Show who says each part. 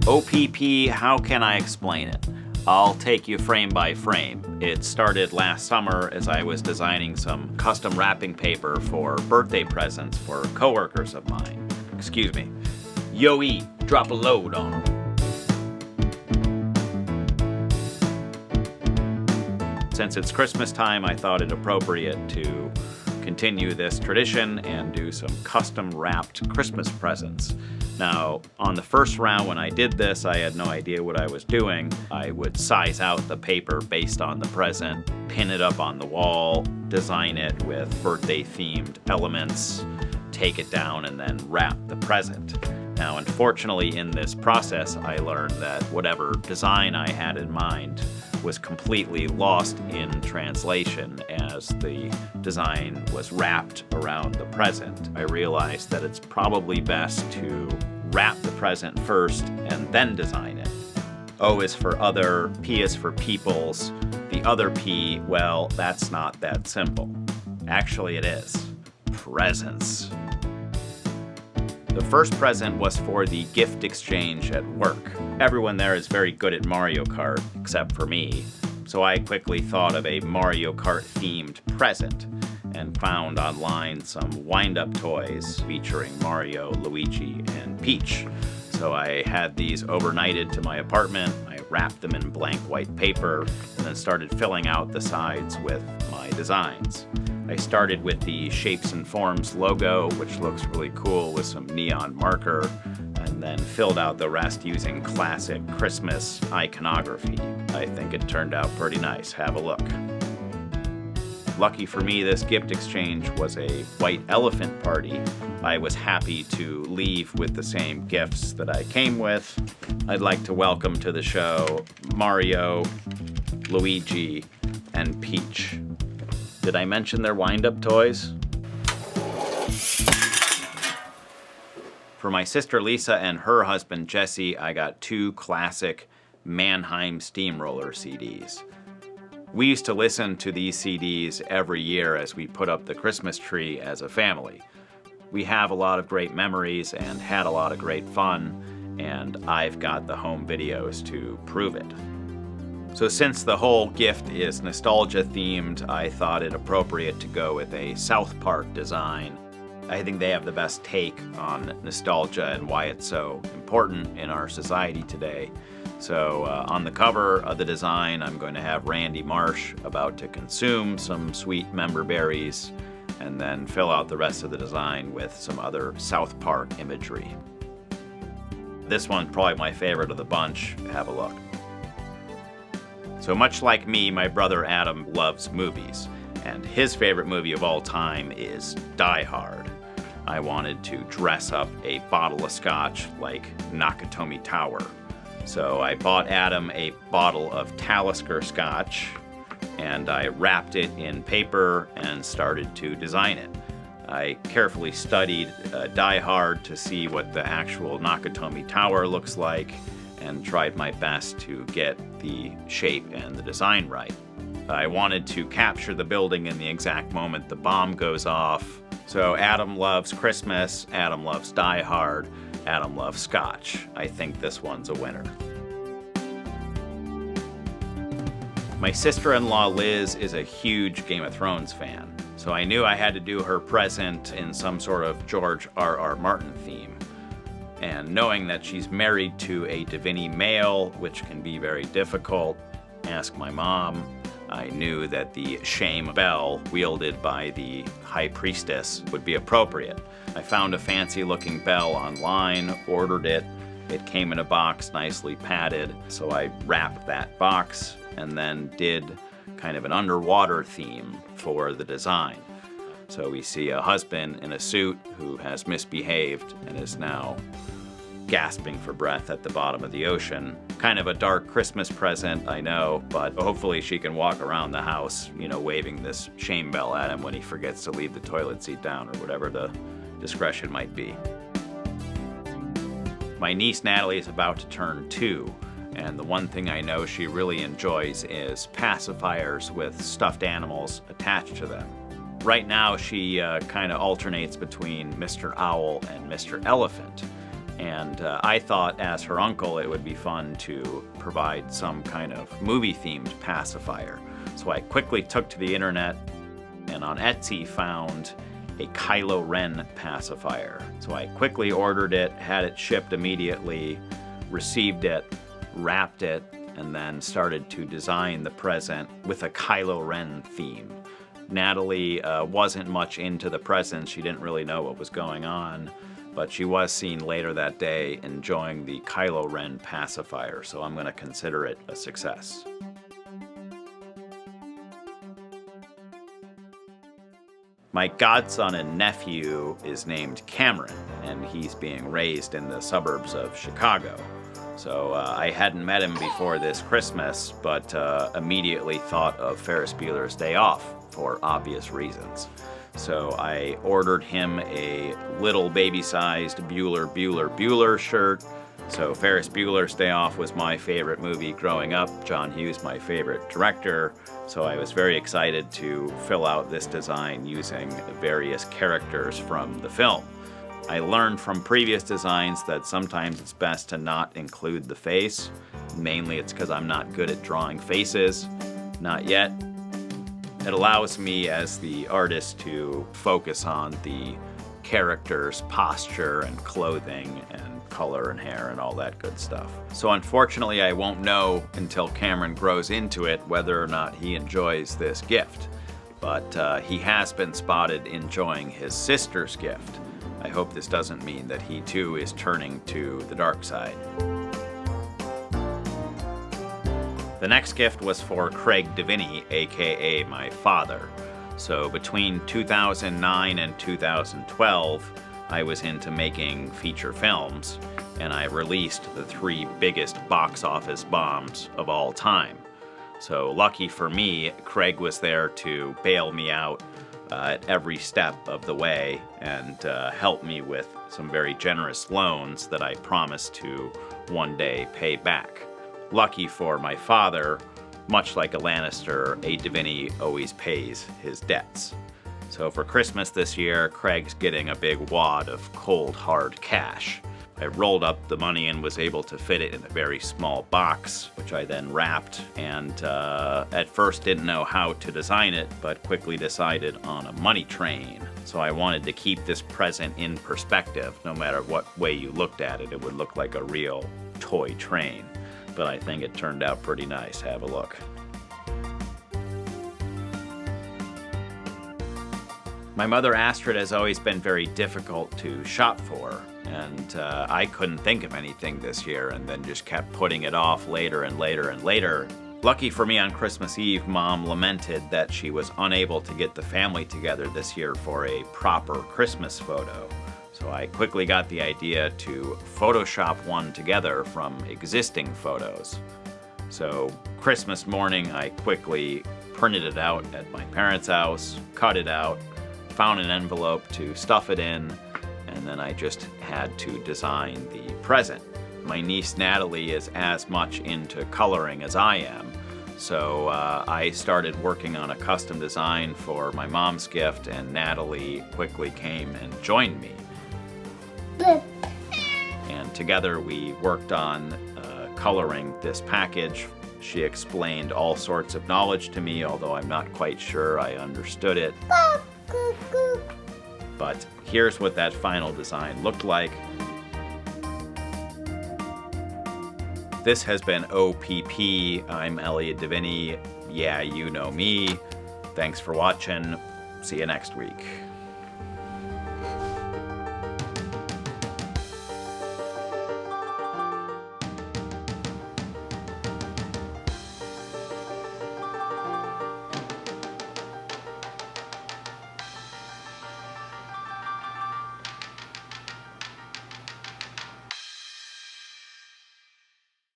Speaker 1: O.P.P, how can I explain it? I'll take you frame by frame. It started last summer as I was designing some custom wrapping paper for birthday presents for coworkers of mine. Excuse me. Yo-E, drop a load on 'em. Since it's Christmas time, I thought it appropriate to continue this tradition and do some custom wrapped Christmas presents. Now, on the first round when I did this, I had no idea what I was doing. I would size out the paper based on the present, pin it up on the wall, design it with birthday-themed elements, take it down, and then wrap the present. Now, unfortunately, in this process, I learned that whatever design I had in mind was completely lost in translation as the design was wrapped around the present. I realized that it's probably best to wrap the present first and then design it. O is for other, P is for peoples. The other P, well, that's not that simple. Actually, it is. Presents. The first present was for the gift exchange at work. Everyone there is very good at Mario Kart, except for me, so I quickly thought of a Mario Kart-themed present and found online some wind-up toys featuring Mario, Luigi, and Peach. So I had these overnighted to my apartment, I wrapped them in blank white paper, and then started filling out the sides with my designs. I started with the Shapes and Forms logo, which looks really cool with some neon marker, and then filled out the rest using classic Christmas iconography. I think it turned out pretty nice. Have a look. Lucky for me, this gift exchange was a white elephant party. I was happy to leave with the same gifts that I came with. I'd like to welcome to the show Mario, Luigi, and Peach. Did I mention their wind-up toys? For my sister Lisa and her husband Jesse, I got 2 classic Mannheim Steamroller CDs. We used to listen to these CDs every year as we put up the Christmas tree as a family. We have a lot of great memories and had a lot of great fun, and I've got the home videos to prove it. So since the whole gift is nostalgia themed, I thought it appropriate to go with a South Park design. I think they have the best take on nostalgia and why it's so important in our society today. So on the cover of the design, I'm going to have Randy Marsh about to consume some sweet member berries and then fill out the rest of the design with some other South Park imagery. This one's probably my favorite of the bunch. Have a look. So much like me, my brother Adam loves movies, and his favorite movie of all time is Die Hard. I wanted to dress up a bottle of scotch like Nakatomi Tower. So I bought Adam a bottle of Talisker scotch, and I wrapped it in paper and started to design it. I carefully studied Die Hard to see what the actual Nakatomi Tower looks like, and tried my best to get the shape and the design right. I wanted to capture the building in the exact moment the bomb goes off. So Adam loves Christmas, Adam loves Die Hard, Adam loves Scotch. I think this one's a winner. My sister-in-law Liz is a huge Game of Thrones fan, so I knew I had to do her present in some sort of George R.R. Martin theme. And knowing that she's married to a Diviney male, which can be very difficult, ask my mom, I knew that the shame bell wielded by the high priestess would be appropriate. I found a fancy-looking bell online, ordered it. It came in a box nicely padded, so I wrapped that box and then did kind of an underwater theme for the design. So we see a husband in a suit who has misbehaved and is now gasping for breath at the bottom of the ocean. Kind of a dark Christmas present, I know, but hopefully she can walk around the house, waving this shame bell at him when he forgets to leave the toilet seat down or whatever the discretion might be. My niece Natalie is about to turn 2, and the one thing I know she really enjoys is pacifiers with stuffed animals attached to them. Right now she kind of alternates between Mr. Owl and Mr. Elephant. And I thought, as her uncle, it would be fun to provide some kind of movie-themed pacifier. So I quickly took to the internet and on Etsy found a Kylo Ren pacifier. So I quickly ordered it, had it shipped immediately, received it, wrapped it, and then started to design the present with a Kylo Ren theme. Natalie wasn't much into the present. She didn't really know what was going on, but she was seen later that day enjoying the Kylo Ren pacifier, so I'm going to consider it a success. My godson and nephew is named Cameron, and he's being raised in the suburbs of Chicago. So I hadn't met him before this Christmas, but immediately thought of Ferris Bueller's Day Off for obvious reasons. So I ordered him a little baby-sized Bueller shirt. So Ferris Bueller's Day Off was my favorite movie growing up. John Hughes, my favorite director. So I was very excited to fill out this design using various characters from the film. I learned from previous designs that sometimes it's best to not include the face. Mainly it's because I'm not good at drawing faces. Not yet. It allows me as the artist to focus on the character's posture and clothing and color and hair and all that good stuff. So unfortunately I won't know until Cameron grows into it whether or not he enjoys this gift. But he has been spotted enjoying his sister's gift. I hope this doesn't mean that he too is turning to the dark side. The next gift was for Craig Diviney, aka my father. So between 2009 and 2012, I was into making feature films, and I released the 3 biggest box office bombs of all time. So lucky for me, Craig was there to bail me out at every step of the way and help me with some very generous loans that I promised to one day pay back. Lucky for my father, much like a Lannister, a Diviney always pays his debts. So for Christmas this year, Craig's getting a big wad of cold, hard cash. I rolled up the money and was able to fit it in a very small box, which I then wrapped, and at first didn't know how to design it, but quickly decided on a money train. So I wanted to keep this present in perspective. No matter what way you looked at it, it would look like a real toy train. But I think it turned out pretty nice. Have a look. My mother Astrid has always been very difficult to shop for, and I couldn't think of anything this year and then just kept putting it off later and later and later. Lucky for me, on Christmas Eve, Mom lamented that she was unable to get the family together this year for a proper Christmas photo. So I quickly got the idea to Photoshop one together from existing photos. So Christmas morning, I quickly printed it out at my parents' house, cut it out, found an envelope to stuff it in, and then I just had to design the present. My niece Natalie is as much into coloring as I am, so I started working on a custom design for my mom's gift, and Natalie quickly came and joined me. And together we worked on coloring this package. She explained all sorts of knowledge to me, although I'm not quite sure I understood it. But here's what that final design looked like. This has been O.P.P. I'm Elliot Diviney. Yeah, you know me. Thanks for watching. See you next week.